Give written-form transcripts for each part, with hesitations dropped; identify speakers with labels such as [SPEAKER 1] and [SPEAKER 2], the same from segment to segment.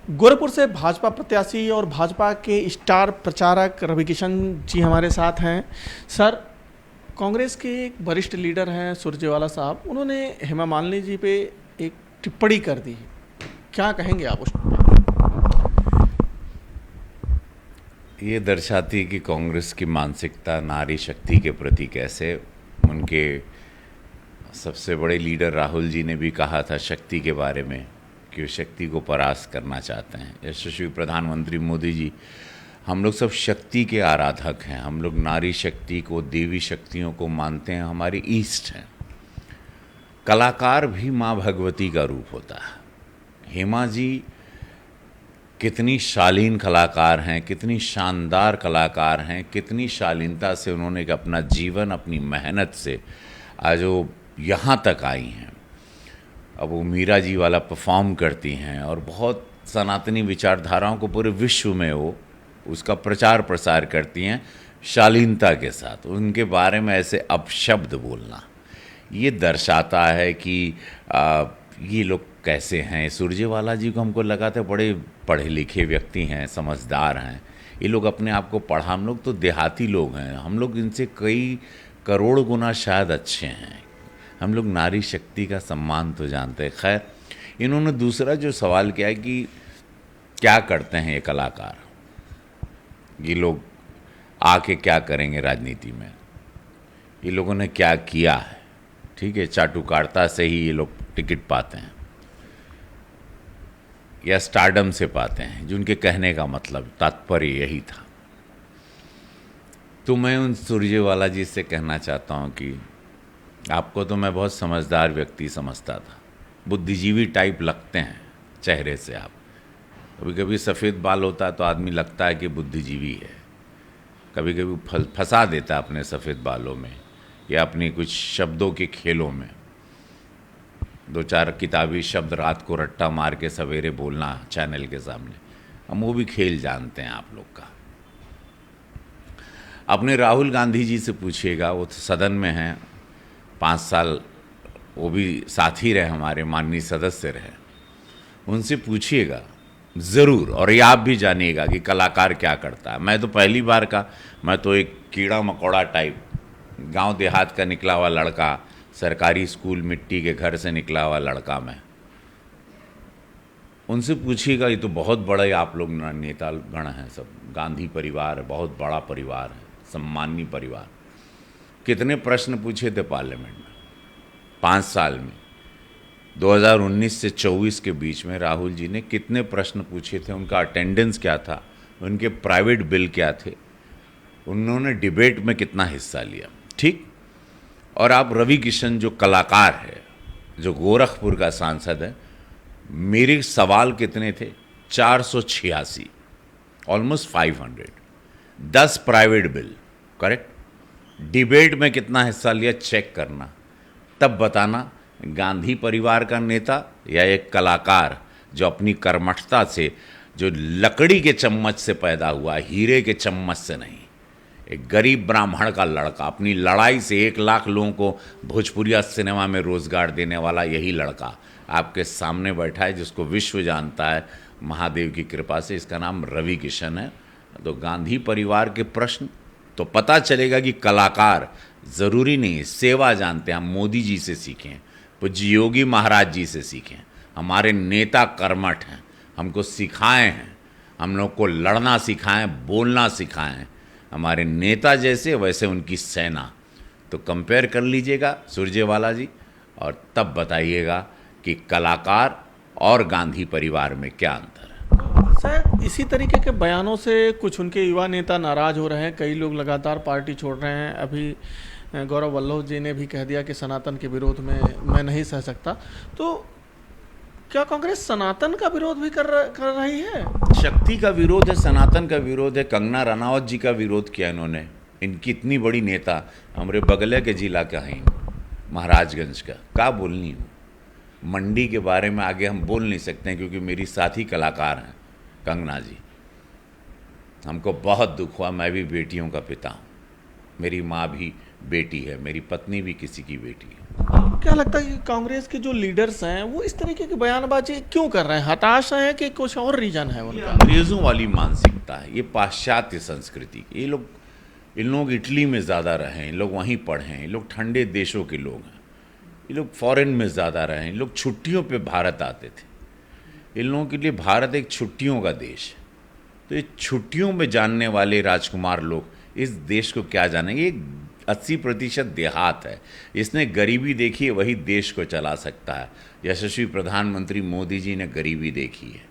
[SPEAKER 1] गोरखपुर से भाजपा प्रत्याशी और भाजपा के स्टार प्रचारक रविकिशन जी हमारे साथ हैं। सर, कांग्रेस के एक वरिष्ठ लीडर हैं सुरजेवाला साहब, उन्होंने हेमा मालिनी जी पे एक टिप्पणी कर दी। क्या कहेंगे आप उस पर?
[SPEAKER 2] ये दर्शाती है कि कांग्रेस की मानसिकता नारी शक्ति के प्रति कैसे। उनके सबसे बड़े लीडर राहुल जी ने भी कहा था शक्ति के बारे में कि वो शक्ति को परास्त करना चाहते हैं। यशस्वी प्रधानमंत्री मोदी जी, हम लोग सब शक्ति के आराधक हैं। हम लोग नारी शक्ति को, देवी शक्तियों को मानते हैं, हमारी ईस्ट हैं। कलाकार भी माँ भगवती का रूप होता है। हेमा जी कितनी शालीन कलाकार हैं, कितनी शानदार कलाकार हैं, कितनी शालीनता से उन्होंने अपना जीवन, अपनी मेहनत से आज वो यहाँ तक आई हैं। अब वो मीरा जी वाला परफॉर्म करती हैं और बहुत सनातनी विचारधाराओं को पूरे विश्व में वो उसका प्रचार प्रसार करती हैं शालीनता के साथ। उनके बारे में ऐसे अपशब्द बोलना ये दर्शाता है कि ये लोग कैसे हैं। सुरजेवाला जी को हमको लगा था बड़े पढ़े लिखे व्यक्ति हैं, समझदार हैं। ये लोग अपने आप को पढ़ा, हम लोग तो देहाती लोग हैं, हम लोग इनसे कई करोड़ गुना शायद अच्छे हैं। हम लोग नारी शक्ति का सम्मान तो जानते हैं। खैर, इन्होंने दूसरा जो सवाल किया है कि क्या करते हैं ये कलाकार, ये लोग आके क्या करेंगे राजनीति में, ये लोगों ने क्या किया है। ठीक है, चाटुकारिता से ही ये लोग टिकट पाते हैं या स्टारडम से पाते हैं, जो उनके कहने का मतलब तात्पर्य यही था। तो मैं उन सुरजेवाला जी से कहना चाहता हूँ कि आपको तो मैं बहुत समझदार व्यक्ति समझता था, बुद्धिजीवी टाइप लगते हैं चेहरे से आप। कभी कभी सफ़ेद बाल होता है तो आदमी लगता है कि बुद्धिजीवी है, कभी कभी फंसा देता है अपने सफ़ेद बालों में या अपनी कुछ शब्दों के खेलों में। दो चार किताबी शब्द रात को रट्टा मार के सवेरे बोलना चैनल के सामने, हम वो भी खेल जानते हैं आप लोग का। अपने राहुल गांधी जी से पूछिएगा, वो तो सदन में हैं, 5 साल वो भी साथ ही रहे, हमारे माननीय सदस्य रहे। उनसे पूछिएगा ज़रूर, और ये आप भी जानिएगा कि कलाकार क्या करता है। मैं तो पहली बार का, मैं तो एक कीड़ा मकोड़ा टाइप गांव देहात का निकला हुआ लड़का, सरकारी स्कूल मिट्टी के घर से निकला हुआ लड़का मैं। उनसे पूछिएगा, ये तो बहुत बड़े आप लोग नेता गण हैं, सब गांधी परिवार है, बहुत बड़ा परिवार है, सम्मानीय परिवार। कितने प्रश्न पूछे थे पार्लियामेंट में 5 साल में? 2019 से 24 के बीच में राहुल जी ने कितने प्रश्न पूछे थे, उनका अटेंडेंस क्या था, उनके प्राइवेट बिल क्या थे, उन्होंने डिबेट में कितना हिस्सा लिया। ठीक। और आप रविकिशन जो कलाकार है, जो गोरखपुर का सांसद है, मेरे सवाल कितने थे? 486, almost 500, 10 private bill, correct. Debate में कितना हिस्सा लिया चेक करना, तब बताना गांधी परिवार का नेता या एक कलाकार जो अपनी कर्मठता से, जो लकड़ी के चम्मच से पैदा हुआ, हीरे के चम्मच से नहीं। एक गरीब ब्राह्मण का लड़का अपनी लड़ाई से 1 लाख लोगों को भोजपुरिया सिनेमा में रोजगार देने वाला यही लड़का आपके सामने बैठा है, जिसको विश्व जानता है महादेव की कृपा से। इसका नाम रविकिशन है। तो गांधी परिवार के प्रश्न तो पता चलेगा कि कलाकार ज़रूरी नहीं, सेवा जानते हैं। हम मोदी जी से सीखें, पूज्य योगी महाराज जी से सीखें। हमारे नेता कर्मठ हैं, हमको सिखाए हैं, हम लोग को लड़ना सिखाएं, बोलना सिखाएं। हमारे नेता जैसे वैसे उनकी सेना। तो कंपेयर कर लीजिएगा सुरजेवाला जी, और तब बताइएगा कि कलाकार और गांधी परिवार में क्या अंतर है।
[SPEAKER 1] सर, इसी तरीके के बयानों से कुछ उनके युवा नेता नाराज हो रहे हैं, कई लोग लगातार पार्टी छोड़ रहे हैं। अभी गौरव वल्लभ जी ने भी कह दिया कि सनातन के विरोध में मैं नहीं सह सकता। तो क्या कांग्रेस सनातन का विरोध भी कर रही है?
[SPEAKER 2] शक्ति का विरोध है, सनातन का विरोध है। कंगना रनावत जी का विरोध किया इन्होंने। इनकी इतनी बड़ी नेता, हमारे बगले के जिला का हैं, महाराजगंज का बोलनी हूँ। मंडी के बारे में आगे हम बोल नहीं सकते हैं क्योंकि मेरी साथी कलाकार हैं कंगना जी। हमको बहुत दुख हुआ, मैं भी बेटियों का पिता हूँ, मेरी माँ भी बेटी है, मेरी पत्नी भी किसी की बेटी है।
[SPEAKER 1] क्या लगता है कि कांग्रेस के जो लीडर्स हैं वो इस तरीके की बयानबाजी क्यों कर रहे हैं? हताश हैं कि कुछ और रीजन है
[SPEAKER 2] ये
[SPEAKER 1] उनका?
[SPEAKER 2] अंग्रेजों वाली मानसिकता है, ये पाश्चात्य संस्कृति। इन लोग इटली में ज़्यादा रहे हैं, इन लोग वहीं पढ़े हैं, इन लोग ठंडे देशों के लोग हैं, ये लोग फॉरेन में ज़्यादा रहे हैं, इन लोग छुट्टियों पे भारत आते थे। इन लोगों के लिए भारत एक छुट्टियों का देश है। तो ये छुट्टियों में जानने वाले राजकुमार लोग इस देश को क्या जानेंगे? ये 80% देहात है, इसने गरीबी देखी है, वही देश को चला सकता है। यशस्वी प्रधानमंत्री मोदी जी ने गरीबी देखी है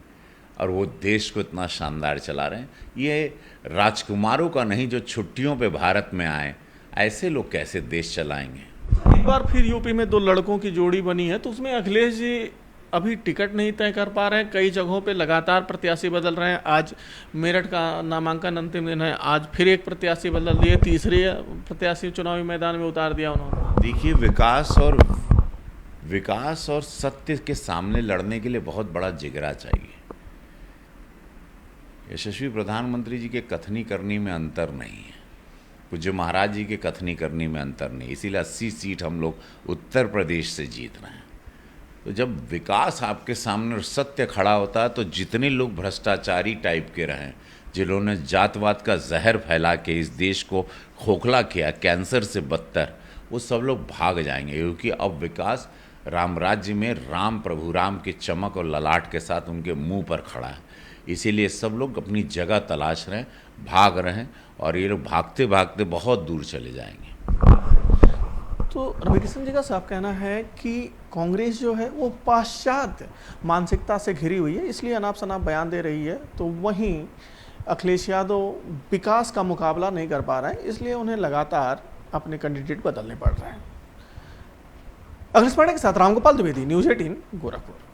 [SPEAKER 2] और वो देश को इतना शानदार चला रहे हैं। ये राजकुमारों का नहीं, जो छुट्टियों पे भारत में आए, ऐसे लोग कैसे देश चलाएंगे?
[SPEAKER 1] एक बार फिर यूपी में दो लड़कों की जोड़ी बनी है, तो उसमें अखिलेश जी अभी टिकट नहीं तय कर पा रहे हैं। कई जगहों पे लगातार प्रत्याशी बदल रहे हैं। आज मेरठ का नामांकन अंतिम दिन है, आज फिर एक प्रत्याशी बदल दिए, तीसरे प्रत्याशी चुनावी मैदान में उतार दिया उन्होंने।
[SPEAKER 2] देखिए, विकास और सत्य के सामने लड़ने के लिए बहुत बड़ा जिगरा चाहिए। यशस्वी प्रधानमंत्री जी के कथनी करनी में अंतर नहीं है, पूज्य महाराज जी के कथनी करनी में अंतर नहीं, इसीलिए 80 सीट हम लोग उत्तर प्रदेश से जीत रहे हैं। तो जब विकास आपके सामने और सत्य खड़ा होता है, तो जितने लोग भ्रष्टाचारी टाइप के रहें, जिन्होंने जातवाद का जहर फैला के इस देश को खोखला किया, कैंसर से बदतर, वो सब लोग भाग जाएंगे। क्योंकि अब विकास राम राज्य में राम, प्रभु राम की चमक और ललाट के साथ उनके मुंह पर खड़ा है। इसीलिए सब लोग अपनी जगह तलाश रहे हैं, भाग रहे हैं, और ये लोग भागते भागते बहुत दूर चले जाएंगे।
[SPEAKER 1] तो रविकिशन जी का साफ कहना है कि कांग्रेस जो है वो पाश्चात्य मानसिकता से घिरी हुई है, इसलिए अनाप शनाप बयान दे रही है। तो वहीं अखिलेश यादव विकास का मुकाबला नहीं कर पा रहे हैं, इसलिए उन्हें लगातार अपने कैंडिडेट बदलने पड़ रहे हैं। अखिलेश पांडे के साथ रामगोपाल द्विवेदी, न्यूज़ 18 गोरखपुर।